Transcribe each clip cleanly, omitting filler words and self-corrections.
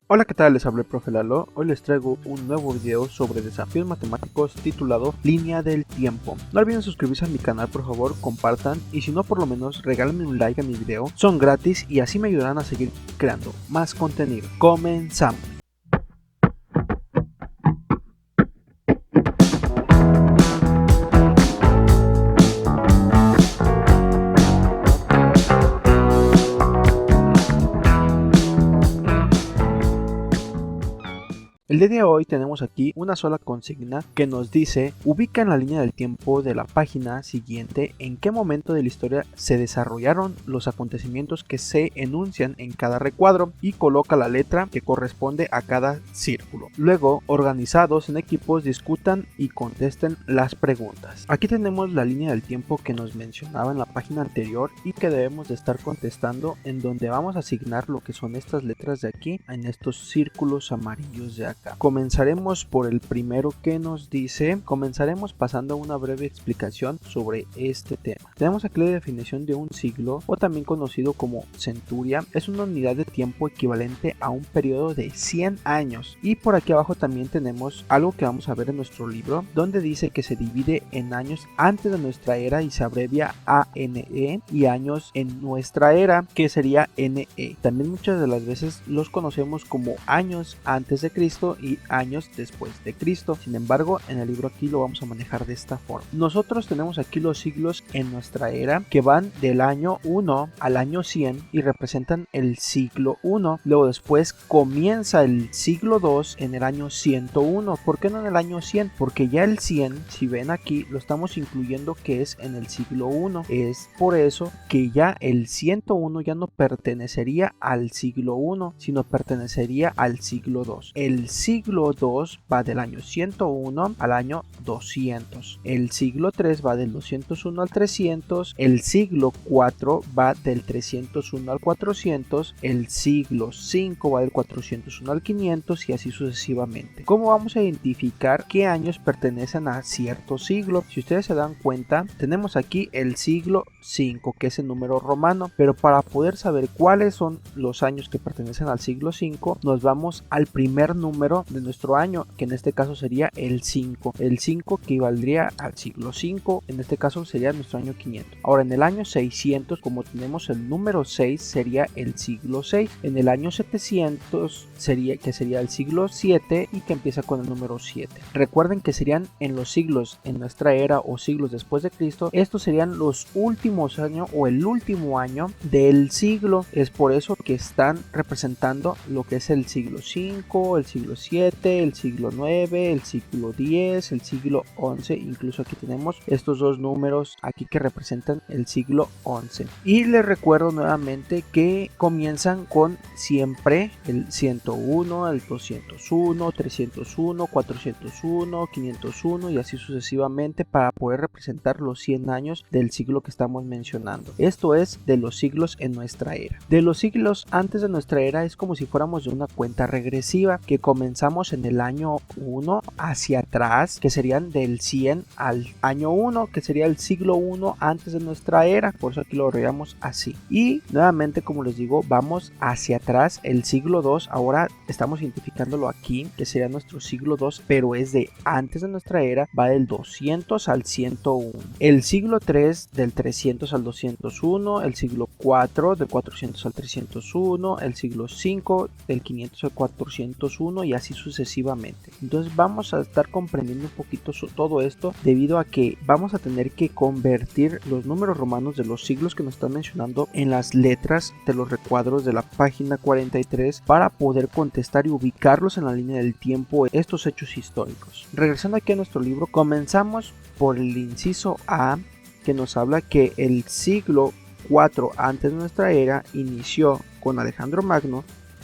Hola, ¿qué tal? Les habla el profe Lalo. Hoy les traigo un nuevo video sobre desafíos matemáticos titulado Línea del Tiempo. No olviden suscribirse a mi canal, por favor, compartan y si no, por lo menos regálenme un like a mi video. Son gratis y así me ayudarán a seguir creando más contenido. Comenzamos. El día de hoy tenemos aquí una sola consigna que nos dice: ubica en la línea del tiempo de la página siguiente en qué momento de la historia se desarrollaron los acontecimientos que se enuncian en cada recuadro y coloca la letra que corresponde a cada círculo. Luego, organizados en equipos, discutan y contesten las preguntas. Aquí tenemos la línea del tiempo que nos mencionaba en la página anterior y que debemos de estar contestando, en donde vamos a asignar lo que son estas letras de aquí en estos círculos amarillos de acá. Comenzaremos por el primero que nos dice, comenzaremos pasando a una breve explicación sobre este tema. Tenemos aquí la definición de un siglo, o también conocido como centuria. Es una unidad de tiempo equivalente a un periodo de 100 años. Y por aquí abajo también tenemos algo que vamos a ver en nuestro libro, donde dice que se divide en años antes de nuestra era y se abrevia ANE, y años en nuestra era, que sería NE. También muchas de las veces los conocemos como años antes de Cristo y años después de Cristo. Sin embargo, en el libro aquí lo vamos a manejar de esta forma. Nosotros tenemos aquí los siglos en nuestra era que van del año 1 al año 100 y representan el siglo 1. Luego después comienza el siglo 2 en el año 101. ¿Por qué no en el año 100? Porque ya el 100, si ven aquí, lo estamos incluyendo que es en el siglo 1. Es por eso que ya el 101 ya no pertenecería al siglo 1, sino pertenecería al siglo 2. El siglo 2 va del año 101 al año 200. El siglo 3 va del 201 al 300. El siglo 4 va del 301 al 400. El siglo 5 va del 401 al 500 y así sucesivamente. ¿Cómo vamos a identificar qué años pertenecen a cierto siglo? Si ustedes se dan cuenta, tenemos aquí el siglo 5, que es el número romano, pero para poder saber cuáles son los años que pertenecen al siglo 5, nos vamos al primer número de nuestro año, que en este caso sería el 5. El 5 equivaldría al siglo 5, en este caso sería nuestro año 500. Ahora en el año 600, como tenemos el número 6, sería el siglo 6. En el año 700 sería el siglo 7 y que empieza con el número 7. Recuerden que serían en los siglos en nuestra era o siglos después de Cristo. Estos serían los últimos años o el último año del siglo. Es por eso que están representando lo que es el siglo 5, el siglo 7, el siglo 9, el siglo 10, el siglo 11. Incluso aquí tenemos estos dos números aquí que representan el siglo 11. Y les recuerdo nuevamente que comienzan con siempre el 101, el 201, 301, 401, 501 y así sucesivamente para poder representar los 100 años del siglo que estamos mencionando. Esto es de los siglos en nuestra era. De los siglos antes de nuestra era es como si fuéramos de una cuenta regresiva que comenzamos en el año 1 hacia atrás, que serían del 100 al año 1, que sería el siglo 1 antes de nuestra era. Por eso aquí lo veamos así. Y nuevamente, como les digo, vamos hacia atrás. El siglo 2, ahora estamos identificándolo aquí, que sería nuestro siglo 2, pero es de antes de nuestra era, va del 200 al 101. El siglo 3 del 300 al 201, el siglo 4 del 400 al 301, el siglo 5 del 500 al 401 y así sucesivamente. Entonces vamos a estar comprendiendo un poquito todo esto debido a que vamos a tener que convertir los números romanos de los siglos que nos están mencionando en las letras de los recuadros de la página 43 para poder contestar y ubicarlos en la línea del tiempo estos hechos históricos. Regresando aquí a nuestro libro, comenzamos por el inciso A, que nos habla que el siglo 4 antes de nuestra era inició con Alejandro Magno,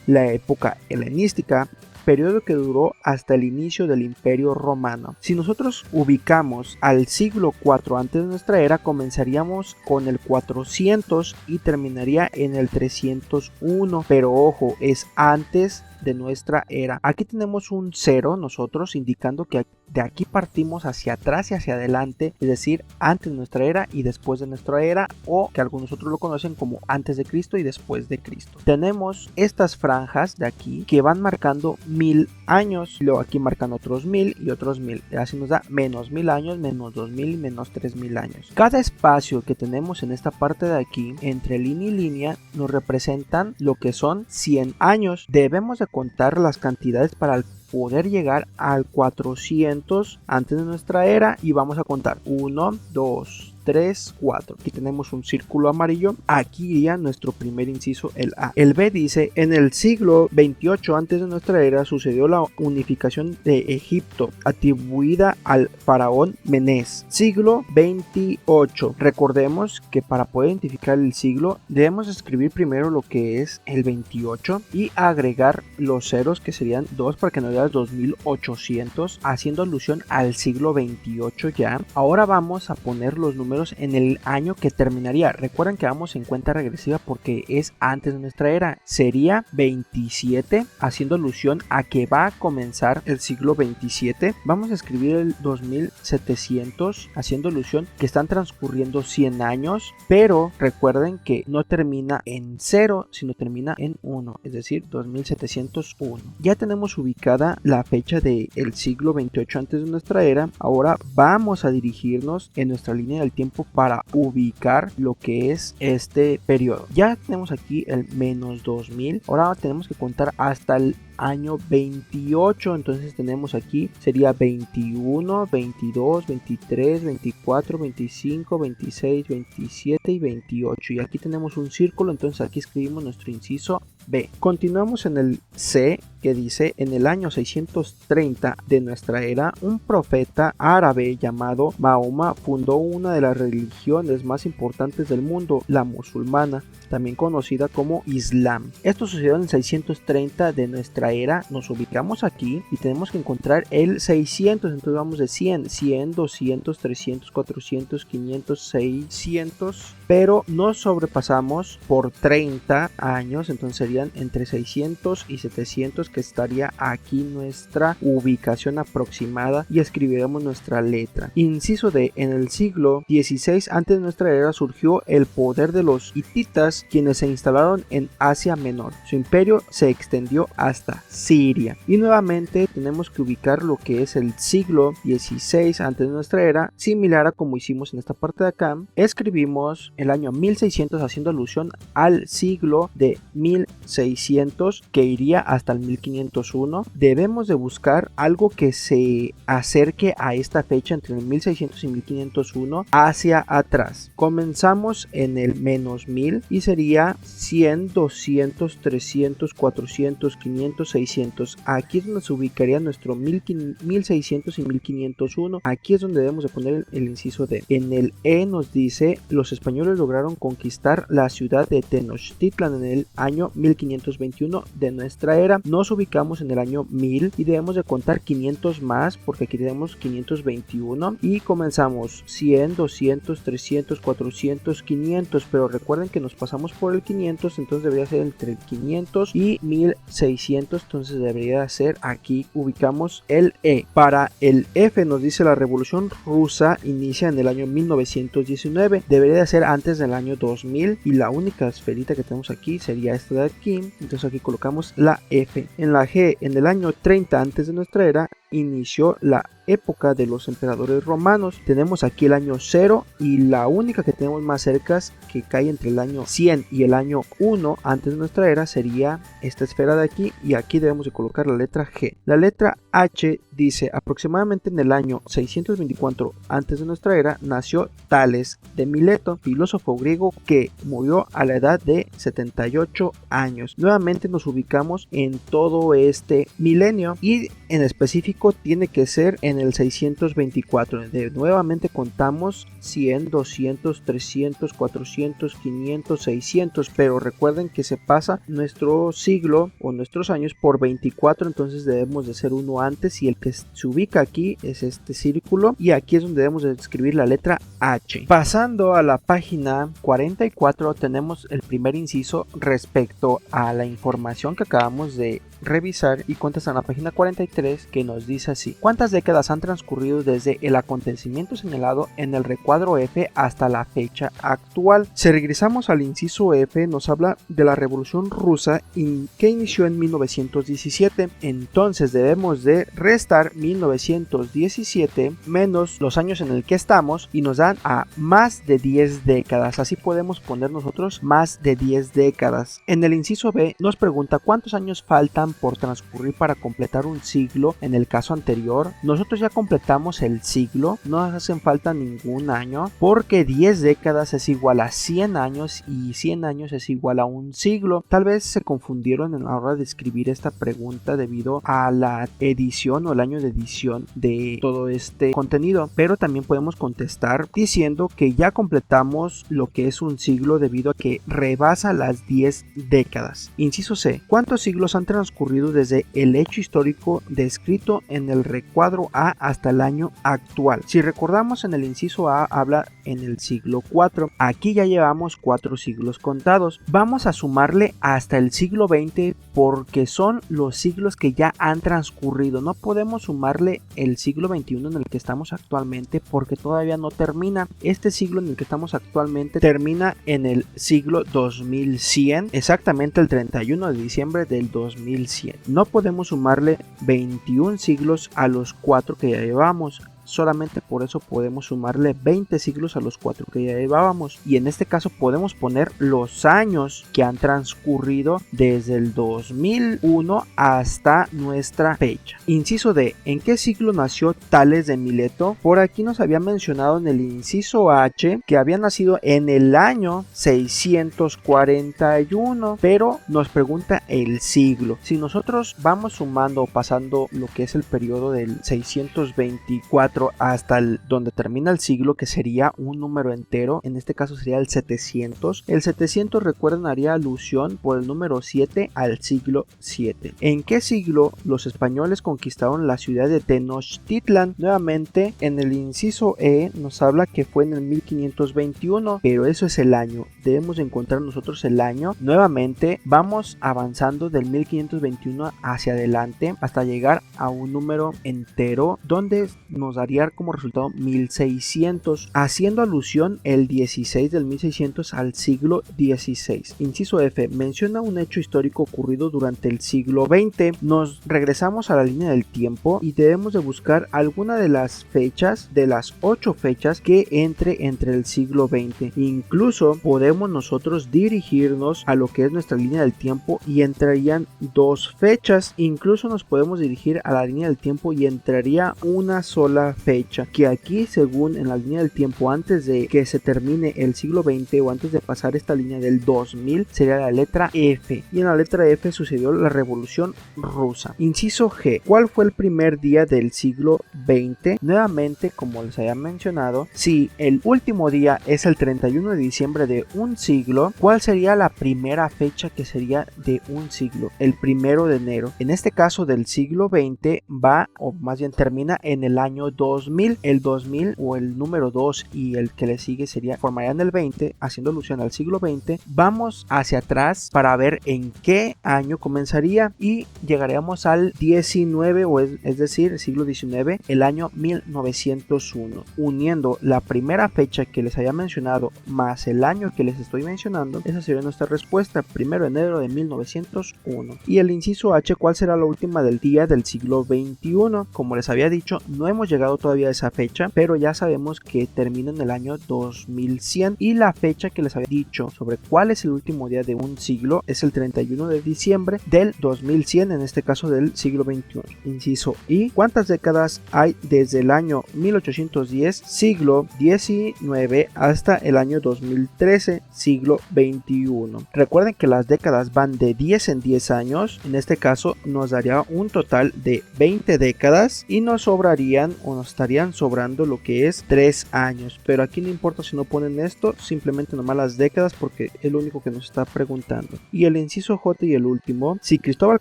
la época helenística, periodo que duró hasta el inicio del Imperio Romano. Si nosotros ubicamos al siglo 4 antes de nuestra era, comenzaríamos con el 400 y terminaría en el 301, pero ojo, es antes de nuestra era. Aquí tenemos un 0 nosotros indicando que de aquí partimos hacia atrás y hacia adelante, es decir, antes de nuestra era y después de nuestra era, o que algunos otros lo conocen como antes de Cristo y después de Cristo. Tenemos estas franjas de aquí que van marcando 1000 años, luego aquí marcan otros 1000 y otros 1000, así nos da menos 1000 años, menos 2000 y menos 3000 años. Cada espacio que tenemos en esta parte de aquí, entre línea y línea, nos representan lo que son 100 años. Debemos de contar las cantidades para poder llegar al 400 antes de nuestra era y vamos a contar 1, 2, 3, 4. Aquí tenemos un círculo amarillo. Aquí iría nuestro primer inciso, el A. El B dice: en el siglo 28 antes de nuestra era sucedió la unificación de Egipto atribuida al faraón Menés. Siglo 28. Recordemos que para poder identificar el siglo debemos escribir primero lo que es el 28 y agregar los ceros, que serían 2 para que nos dé 2800, haciendo alusión al siglo 28 ya. Ahora vamos a poner los números en el año que terminaría. Recuerden que vamos en cuenta regresiva porque es antes de nuestra era. Sería 27, haciendo alusión a que va a comenzar el siglo 27. Vamos a escribir el 2700, haciendo alusión que están transcurriendo 100 años, pero recuerden que no termina en 0, sino termina en 1, es decir, 2701. Ya tenemos ubicada la fecha del siglo 28 antes de nuestra era. Ahora vamos a dirigirnos en nuestra línea del tiempo para ubicar lo que es este periodo. Ya tenemos aquí el menos 2000. Ahora tenemos que contar hasta el año 28, entonces tenemos aquí sería 21, 22, 23, 24, 25, 26, 27 y 28, y aquí tenemos un círculo, entonces aquí escribimos nuestro inciso B. Continuamos en el C, que dice: en el año 630 de nuestra era, un profeta árabe llamado Mahoma fundó una de las religiones más importantes del mundo, la musulmana, también conocida como Islam. Esto sucedió en el 630 de nuestra era. Nos ubicamos aquí y tenemos que encontrar el 600, entonces vamos de 100, 200, 300, 400, 500, 600, pero no sobrepasamos por 30 años, entonces serían entre 600 y 700, que estaría aquí nuestra ubicación aproximada, y escribiremos nuestra letra. Inciso D: en el siglo XVI antes de nuestra era surgió el poder de los hititas, quienes se instalaron en Asia Menor. Su imperio se extendió hasta Siria. Y nuevamente tenemos que ubicar lo que es el siglo XVI antes de nuestra era, similar a como hicimos en esta parte de acá. Escribimos el año 1600 haciendo alusión al siglo de 1600, que iría hasta el 1501. Debemos de buscar algo que se acerque a esta fecha entre el 1600 y 1501 hacia atrás. Comenzamos en el menos 1000 y sería 100, 200, 300, 400, 500, 600. Aquí es donde se ubicaría nuestro 1600 y 1501. Aquí es donde debemos de poner el inciso D. En el E nos dice: los españoles lograron conquistar la ciudad de Tenochtitlan en el año 1521 de nuestra era. Nos ubicamos en el año 1000 y debemos de contar 500 más porque aquí tenemos 521 y comenzamos 100, 200, 300, 400, 500, pero recuerden que nos pasamos por el 500, entonces debería ser entre el 500 y 1600, entonces debería ser aquí, ubicamos el E. Para el F nos dice: la revolución rusa inicia en el año 1919, debería ser antes del año 2000 y la única esferita que tenemos aquí sería esta de aquí, entonces aquí colocamos la F. En la G, en el año 30 antes de nuestra era, inició la época de los emperadores romanos. Tenemos aquí el año 0 y la única que tenemos más cerca que cae entre el año 100 y el año 1 antes de nuestra era sería esta esfera de aquí, y aquí debemos de colocar la letra G. La letra H dice: aproximadamente en el año 624 antes de nuestra era nació Tales de Mileto, filósofo griego que murió a la edad de 78 años. Nuevamente nos ubicamos en todo este milenio y en específico tiene que ser en el 624. Nuevamente contamos 100, 200, 300, 400, 500, 600, pero recuerden que se pasa nuestro siglo o nuestros años por 24, entonces debemos de ser uno antes, y el que se ubica aquí es este círculo, y aquí es donde debemos de escribir la letra H. Pasando a la página 44 tenemos el primer inciso respecto a la información que acabamos de revisar y contestar en la página 43, que nos dice así: ¿cuántas décadas han transcurrido desde el acontecimiento señalado en el recuadro F hasta la fecha actual? Si regresamos al inciso F, nos habla de la Revolución Rusa que inició en 1917. Entonces debemos de restar 1917 menos los años en el que estamos y nos dan a más de 10 décadas. Así podemos poner nosotros más de 10 décadas. En el inciso B nos pregunta cuántos años faltan por transcurrir para completar un siglo. En el caso anterior, nosotros ya completamos el siglo, no nos hacen falta ningún año, porque 10 décadas es igual a 100 años y 100 años es igual a un siglo. Tal vez se confundieron en la hora de escribir esta pregunta debido a la edición o el año de edición de todo este contenido, pero también podemos contestar diciendo que ya completamos lo que es un siglo debido a que rebasa las 10 décadas. Inciso C: ¿cuántos siglos han transcurrido desde el hecho histórico descrito en el recuadro A hasta el año actual? Si recordamos, en el inciso A habla en el siglo IV. Aquí ya llevamos 4 siglos contados. Vamos a sumarle hasta el siglo XX porque son los siglos que ya han transcurrido. No podemos sumarle el siglo XXI en el que estamos actualmente porque todavía no termina. Este siglo en el que estamos actualmente termina en el siglo 2100, exactamente el 31 de diciembre del 2100. No podemos sumarle 21 siglos a los 4 que ya llevamos. Solamente por eso podemos sumarle 20 siglos a los 4 que ya llevábamos, y en este caso podemos poner los años que han transcurrido desde el 2001 hasta nuestra fecha. Inciso D: ¿en qué siglo nació Tales de Mileto? Por aquí nos había mencionado en el inciso H que había nacido en el año 641, pero nos pregunta el siglo. Si nosotros vamos sumando o pasando lo que es el periodo del 624 hasta donde termina el siglo, que sería un número entero, en este caso sería el 700. El 700, recuerden, haría alusión por el número 7 al siglo 7. ¿En qué siglo los españoles conquistaron la ciudad de Tenochtitlan? Nuevamente en el inciso E nos habla que fue en el 1521, pero eso es el año. Debemos encontrar nosotros el año. Nuevamente vamos avanzando del 1521 hacia adelante hasta llegar a un número entero donde nos daría como resultado 1600, haciendo alusión el 16 del 1600 al siglo 16. Inciso F: menciona un hecho histórico ocurrido durante el siglo XX. Nos regresamos a la línea del tiempo y debemos de buscar alguna de las fechas, de las 8 fechas que entre el siglo XX. Incluso podemos nosotros dirigirnos a lo que es nuestra línea del tiempo y entrarían 2 fechas. Incluso nos podemos dirigir a la línea del tiempo y entraría una sola fecha, que aquí, según en la línea del tiempo, antes de que se termine el siglo XX o antes de pasar esta línea del 2000, sería la letra F, y en la letra F sucedió la Revolución Rusa. Inciso G: ¿cuál fue el primer día del siglo XX? Nuevamente, como les había mencionado, si el último día es el 31 de diciembre de un siglo, ¿cuál sería la primera fecha que sería de un siglo? El 1 de enero. En este caso del siglo XX va, o más bien termina, en el año 2000. El 2000 o el número 2 y el que le sigue formarían el 20, haciendo alusión al siglo XX. Vamos hacia atrás para ver en qué año comenzaría y llegaríamos al 19, o es decir, el siglo 19, el año 1901. Uniendo la primera fecha que les había mencionado más el año que les estoy mencionando, esa sería nuestra respuesta: 1 de enero de 1901. Y el inciso H: ¿cuál será la última del día del siglo XXI? Como les había dicho, no hemos llegado todavía a esa fecha, pero ya sabemos que termina en el año 2100, y la fecha que les había dicho sobre cuál es el último día de un siglo es el 31 de diciembre del 2100, en este caso del siglo XXI. Inciso I: ¿cuántas décadas hay desde el año 1810, siglo XIX, hasta el año 2013, siglo XXI? Recuerden que las décadas van de 10 en 10 años, en este caso nos daría un total de 20 décadas y nos sobrarían, o nos estarían sobrando lo que es 3 años, pero aquí no importa si no ponen esto, simplemente nomás las décadas porque es lo único que nos está preguntando. Y el inciso J y el último, si Cristóbal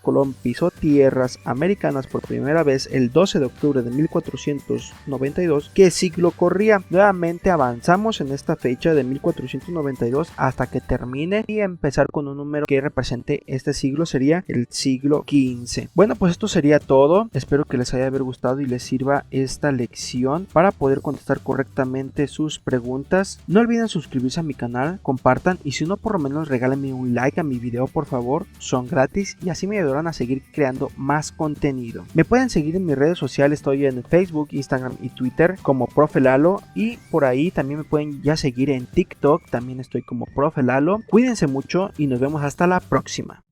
Colón pisó tierras americanas por primera vez el 12 de octubre de 1492, ¿qué siglo corría? Nuevamente avanzamos en esta fecha de 1492 hasta que termine y empezar con un número que represente este siglo, sería el siglo XV. Bueno, pues esto sería todo. Espero que les haya gustado y les sirva esta lección para poder contestar correctamente sus preguntas. No olviden suscribirse a mi canal, compartan y si no, por lo menos regálenme un like a mi video, por favor. Son gratis y así me ayudarán a seguir creando más contenido. Me pueden seguir en mis redes sociales, estoy en Facebook, Instagram y Twitter como Profe Lalo, y por ahí también me pueden ya seguir en TikTok, también estoy como Profe Lalo. Cuídense mucho y nos vemos hasta la próxima.